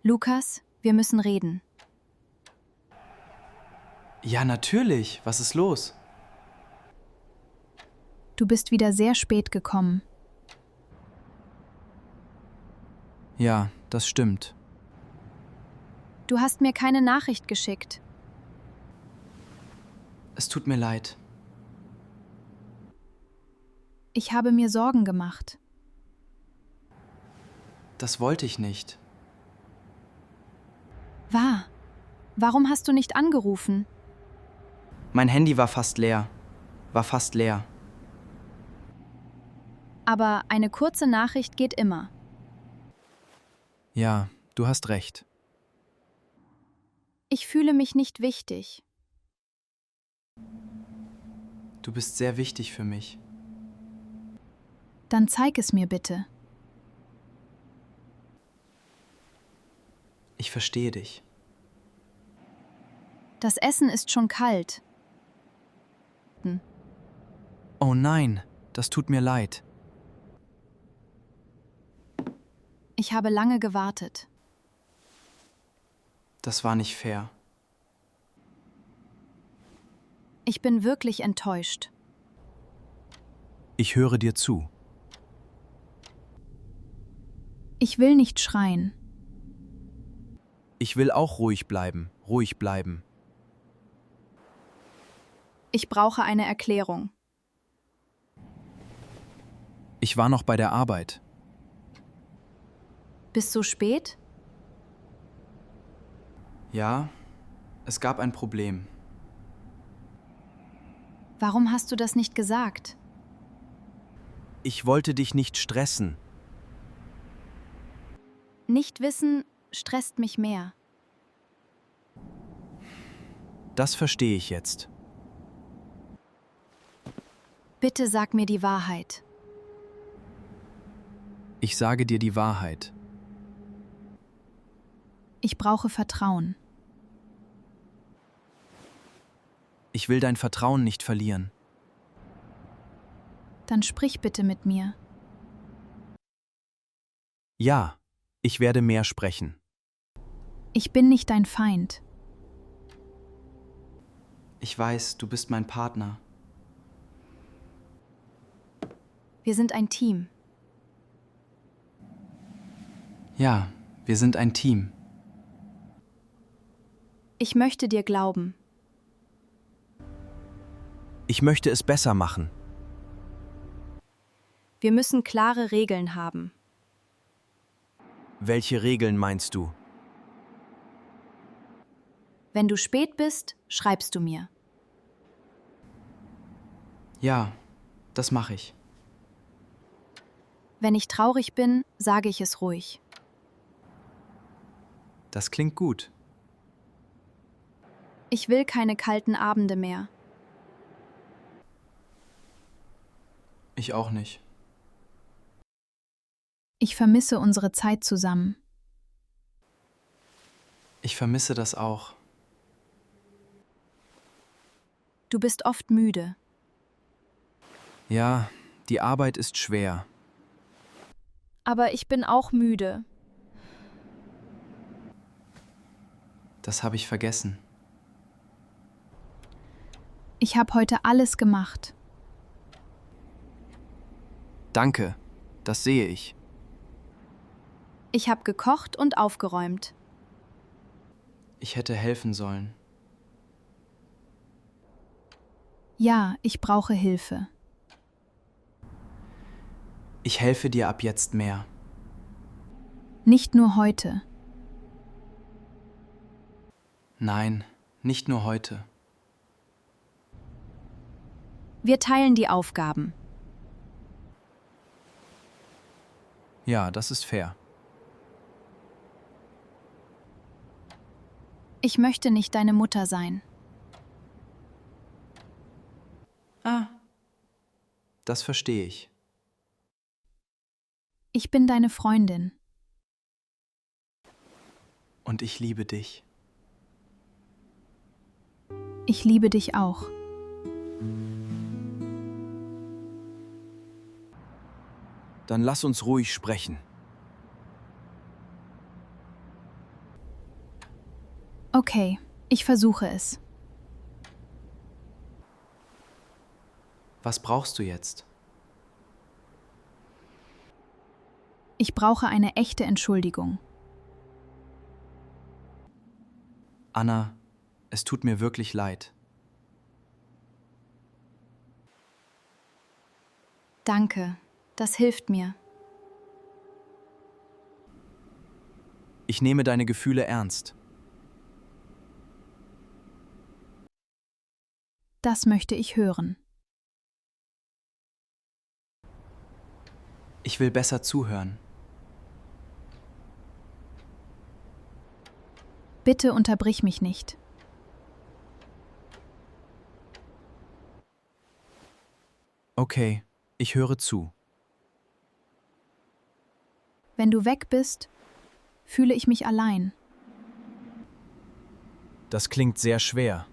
Lukas, wir müssen reden. Ja, natürlich. Was ist los? Du bist wieder sehr spät gekommen. Ja, das stimmt. Du hast mir keine Nachricht geschickt. Es tut mir leid. Ich habe mir Sorgen gemacht. Das wollte ich nicht. Warum hast du nicht angerufen? Mein Handy war fast leer. Aber eine kurze Nachricht geht immer. Ja, du hast recht. Ich fühle mich nicht wichtig. Du bist sehr wichtig für mich. Dann zeig es mir bitte. Ich verstehe dich. Das Essen ist schon kalt. Oh nein, das tut mir leid. Ich habe lange gewartet. Das war nicht fair. Ich bin wirklich enttäuscht. Ich höre dir zu. Ich will nicht schreien. Ich will auch ruhig bleiben, ruhig bleiben. Ich brauche eine Erklärung. Ich war noch bei der Arbeit. Bis so spät? Ja, es gab ein Problem. Warum hast du das nicht gesagt? Ich wollte dich nicht stressen. Nicht wissen stresst mich mehr. Das verstehe ich jetzt. Bitte sag mir die Wahrheit. Ich sage dir die Wahrheit. Ich brauche Vertrauen. Ich will dein Vertrauen nicht verlieren. Dann sprich bitte mit mir. Ja, ich werde mehr sprechen. Ich bin nicht dein Feind. Ich weiß, du bist mein Partner. Wir sind ein Team. Ja, wir sind ein Team. Ich möchte dir glauben. Ich möchte es besser machen. Wir müssen klare Regeln haben. Welche Regeln meinst du? Wenn du spät bist, schreibst du mir. Ja, das mache ich. Wenn ich traurig bin, sage ich es ruhig. Das klingt gut. Ich will keine kalten Abende mehr. Ich auch nicht. Ich vermisse unsere Zeit zusammen. Ich vermisse das auch. Du bist oft müde. Ja, die Arbeit ist schwer. Aber ich bin auch müde. Das habe ich vergessen. Ich habe heute alles gemacht. Danke, das sehe ich. Ich habe gekocht und aufgeräumt. Ich hätte helfen sollen. Ja, ich brauche Hilfe. Ich helfe dir ab jetzt mehr. Nicht nur heute. Nein, nicht nur heute. Wir teilen die Aufgaben. Ja, das ist fair. Ich möchte nicht deine Mutter sein. Das verstehe ich. Ich bin deine Freundin. Und ich liebe dich. Ich liebe dich auch. Dann lass uns ruhig sprechen. Okay, ich versuche es. Was brauchst du jetzt? Ich brauche eine echte Entschuldigung. Anna, es tut mir wirklich leid. Danke, das hilft mir. Ich nehme deine Gefühle ernst. Das möchte ich hören. Ich will besser zuhören. Bitte unterbrich mich nicht. Okay, ich höre zu. Wenn du weg bist, fühle ich mich allein. Das klingt sehr schwer.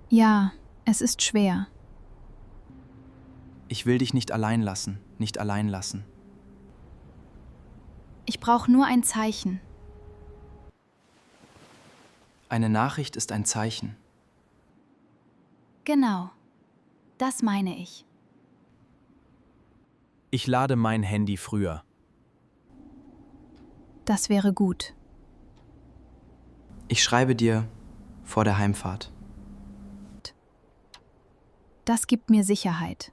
Ja, es ist schwer. Ich will dich nicht allein lassen, nicht allein lassen. Ich brauche nur ein Zeichen. Eine Nachricht ist ein Zeichen. Genau, das meine ich. Ich lade mein Handy früher. Das wäre gut. Ich schreibe dir vor der Heimfahrt. Das gibt mir Sicherheit.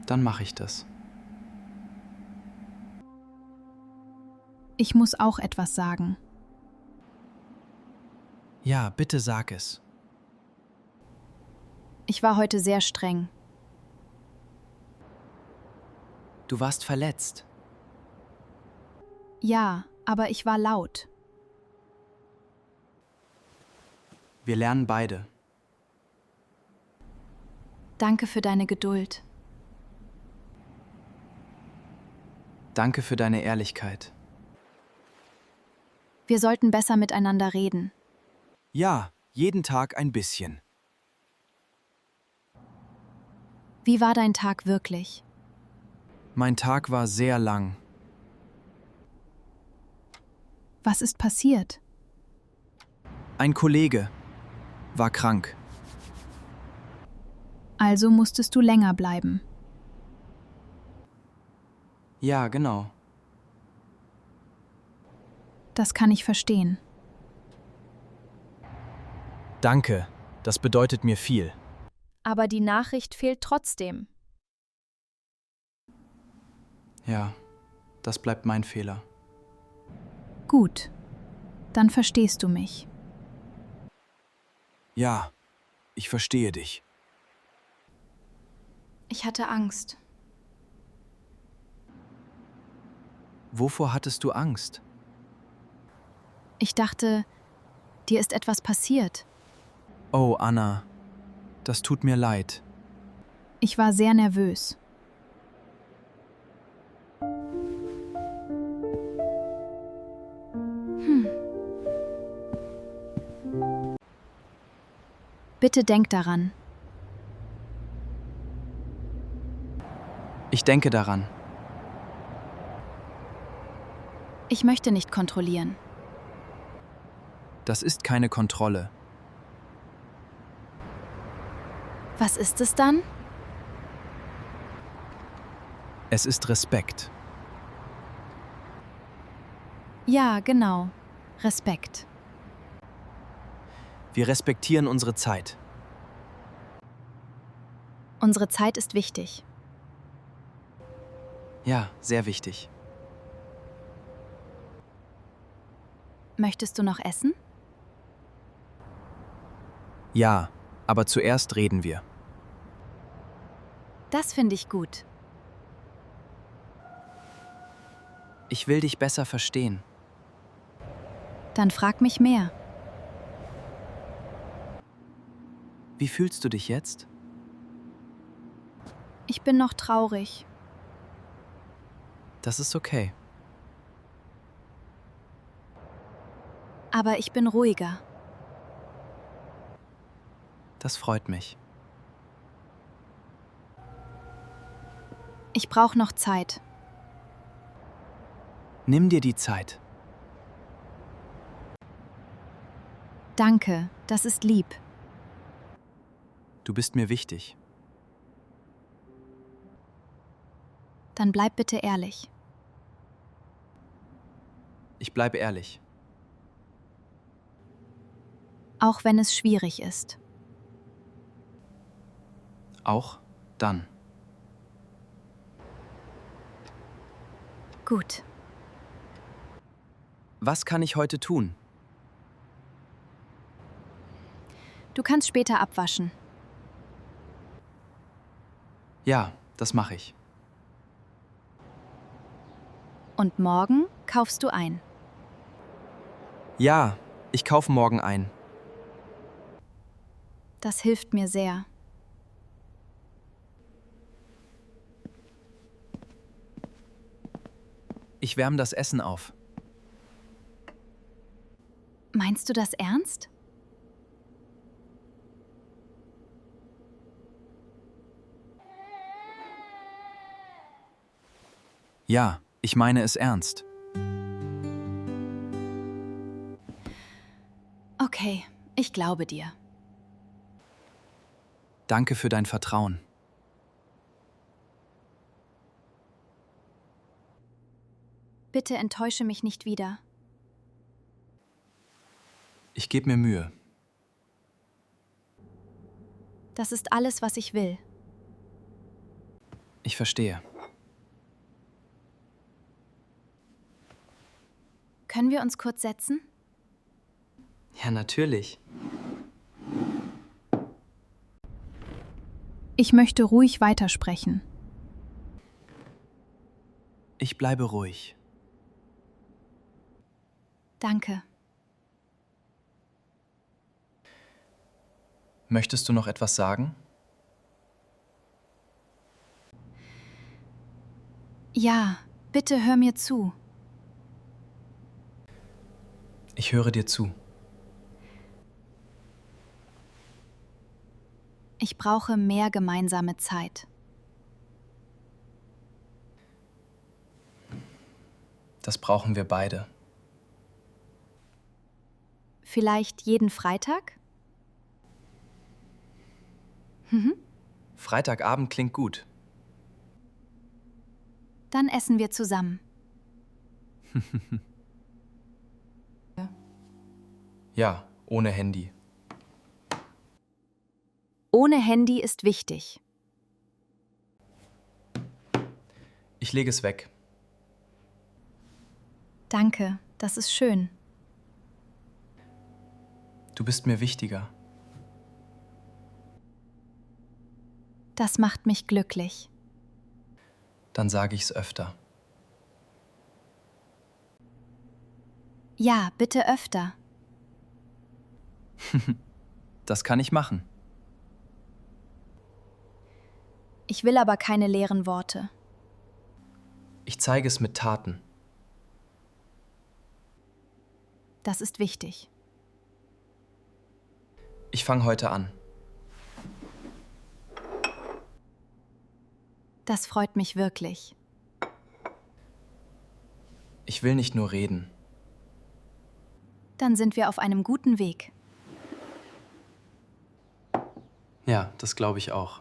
Dann mache ich das. Ich muss auch etwas sagen. Ja, bitte sag es. Ich war heute sehr streng. Du warst verletzt. Ja, aber ich war laut. Wir lernen beide. Danke für deine Geduld. Danke für deine Ehrlichkeit. Wir sollten besser miteinander reden. Ja, jeden Tag ein bisschen. Wie war dein Tag wirklich? Mein Tag war sehr lang. Was ist passiert? Ein Kollege war krank. Also musstest du länger bleiben. Ja, genau. Das kann ich verstehen. Danke, das bedeutet mir viel. Aber die Nachricht fehlt trotzdem. Ja, das bleibt mein Fehler. Gut, dann verstehst du mich. Ja, ich verstehe dich. Ich hatte Angst. Wovor hattest du Angst? Ich dachte, dir ist etwas passiert. Oh, Anna, das tut mir leid. Ich war sehr nervös. Bitte denk daran. Ich denke daran. Ich möchte nicht kontrollieren. Das ist keine Kontrolle. Was ist es dann? Es ist Respekt. Ja, genau. Respekt. Wir respektieren unsere Zeit. Unsere Zeit ist wichtig. Ja, sehr wichtig. Möchtest du noch essen? Ja, aber zuerst reden wir. Das finde ich gut. Ich will dich besser verstehen. Dann frag mich mehr. Wie fühlst du dich jetzt? Ich bin noch traurig. Das ist okay. Aber ich bin ruhiger. Das freut mich. Ich brauche noch Zeit. Nimm dir die Zeit. Danke, das ist lieb. Du bist mir wichtig. Dann bleib bitte ehrlich. Ich bleibe ehrlich. Auch wenn es schwierig ist. Auch dann. Gut. Was kann ich heute tun? Du kannst später abwaschen. Ja, das mache ich. Und morgen kaufst du ein. Ja, ich kaufe morgen ein. Das hilft mir sehr. Ich wärme das Essen auf. Meinst du das ernst? Ja, ich meine es ernst. Okay, ich glaube dir. Danke für dein Vertrauen. Bitte enttäusche mich nicht wieder. Ich gebe mir Mühe. Das ist alles, was ich will. Ich verstehe. Können wir uns kurz setzen? Ja, natürlich. Ich möchte ruhig weitersprechen. Ich bleibe ruhig. Danke. Möchtest du noch etwas sagen? Ja, bitte hör mir zu. Ich höre dir zu. Ich brauche mehr gemeinsame Zeit. Das brauchen wir beide. Vielleicht jeden Freitag? Freitagabend klingt gut. Dann essen wir zusammen. Ja, ohne Handy. Ohne Handy ist wichtig. Ich lege es weg. Danke, das ist schön. Du bist mir wichtiger. Das macht mich glücklich. Dann sage ich es öfter. Ja, bitte öfter. Das kann ich machen. Ich will aber keine leeren Worte. Ich zeige es mit Taten. Das ist wichtig. Ich fange heute an. Das freut mich wirklich. Ich will nicht nur reden. Dann sind wir auf einem guten Weg. Ja, das glaube ich auch.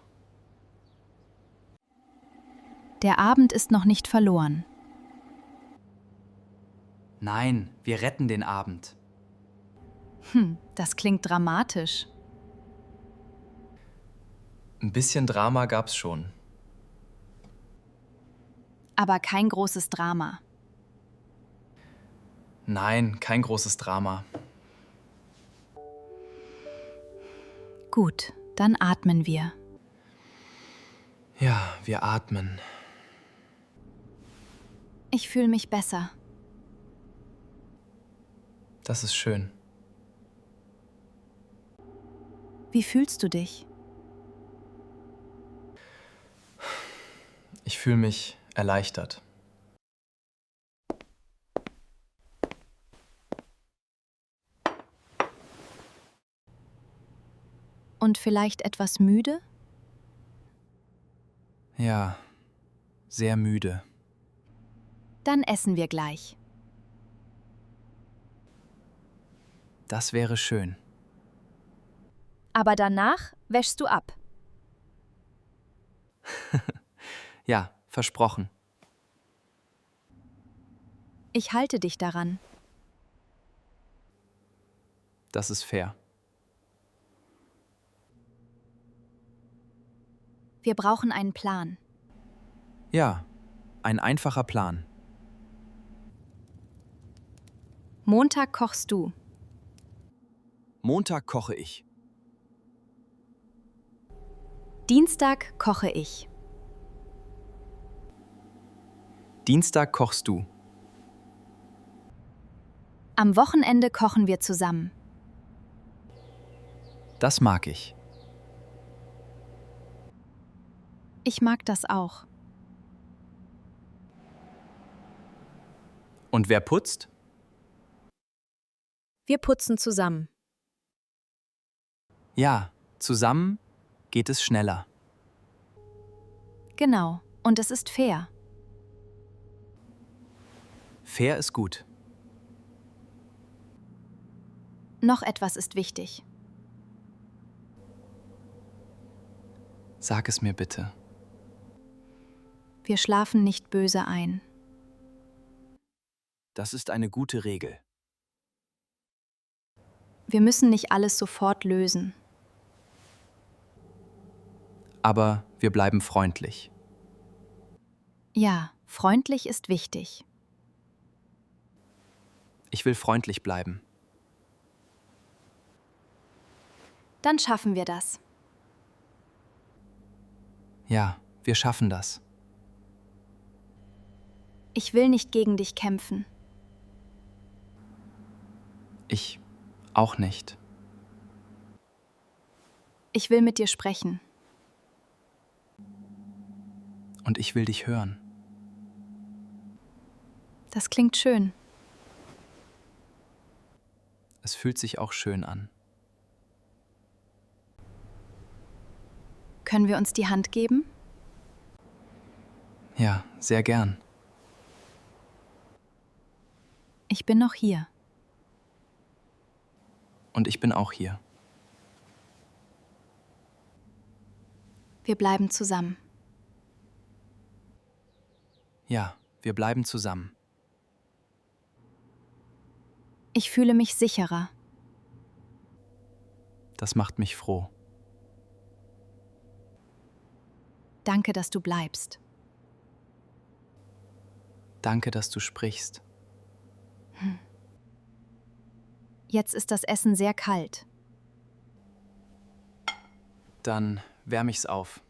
Der Abend ist noch nicht verloren. Nein, wir retten den Abend. Das klingt dramatisch. Ein bisschen Drama gab's schon. Aber kein großes Drama. Nein, kein großes Drama. Gut, dann atmen wir. Ja, wir atmen. Ich fühle mich besser. Das ist schön. Wie fühlst du dich? Ich fühle mich erleichtert. Und vielleicht etwas müde? Ja, sehr müde. Dann essen wir gleich. Das wäre schön. Aber danach wäschst du ab. Ja, versprochen. Ich halte dich daran. Das ist fair. Wir brauchen einen Plan. Ja, ein einfacher Plan. Montag kochst du. Montag koche ich. Dienstag koche ich. Dienstag kochst du. Am Wochenende kochen wir zusammen. Das mag ich. Ich mag das auch. Und wer putzt? Wir putzen zusammen. Ja, zusammen geht es schneller. Genau. Und es ist fair. Fair ist gut. Noch etwas ist wichtig. Sag es mir bitte. Wir schlafen nicht böse ein. Das ist eine gute Regel. Wir müssen nicht alles sofort lösen. Aber wir bleiben freundlich. Ja, freundlich ist wichtig. Ich will freundlich bleiben. Dann schaffen wir das. Ja, wir schaffen das. Ich will nicht gegen dich kämpfen. Ich auch nicht. Ich will mit dir sprechen. Und ich will dich hören. Das klingt schön. Es fühlt sich auch schön an. Können wir uns die Hand geben? Ja, sehr gern. Ich bin noch hier. Und ich bin auch hier. Wir bleiben zusammen. Ja, wir bleiben zusammen. Ich fühle mich sicherer. Das macht mich froh. Danke, dass du bleibst. Danke, dass du sprichst. Jetzt ist das Essen sehr kalt. Dann wärme ich's auf.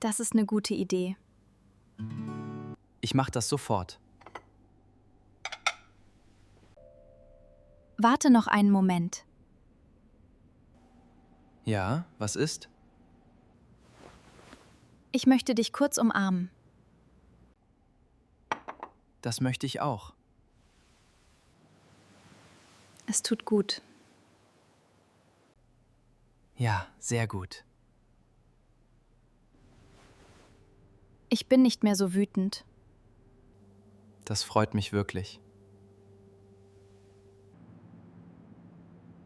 Das ist eine gute Idee. Ich mach das sofort. Warte noch einen Moment. Ja, was ist? Ich möchte dich kurz umarmen. Das möchte ich auch. Es tut gut. Ja, sehr gut. Ich bin nicht mehr so wütend. Das freut mich wirklich.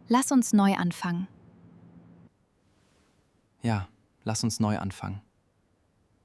Lass uns neu anfangen. Ja, lass uns neu anfangen.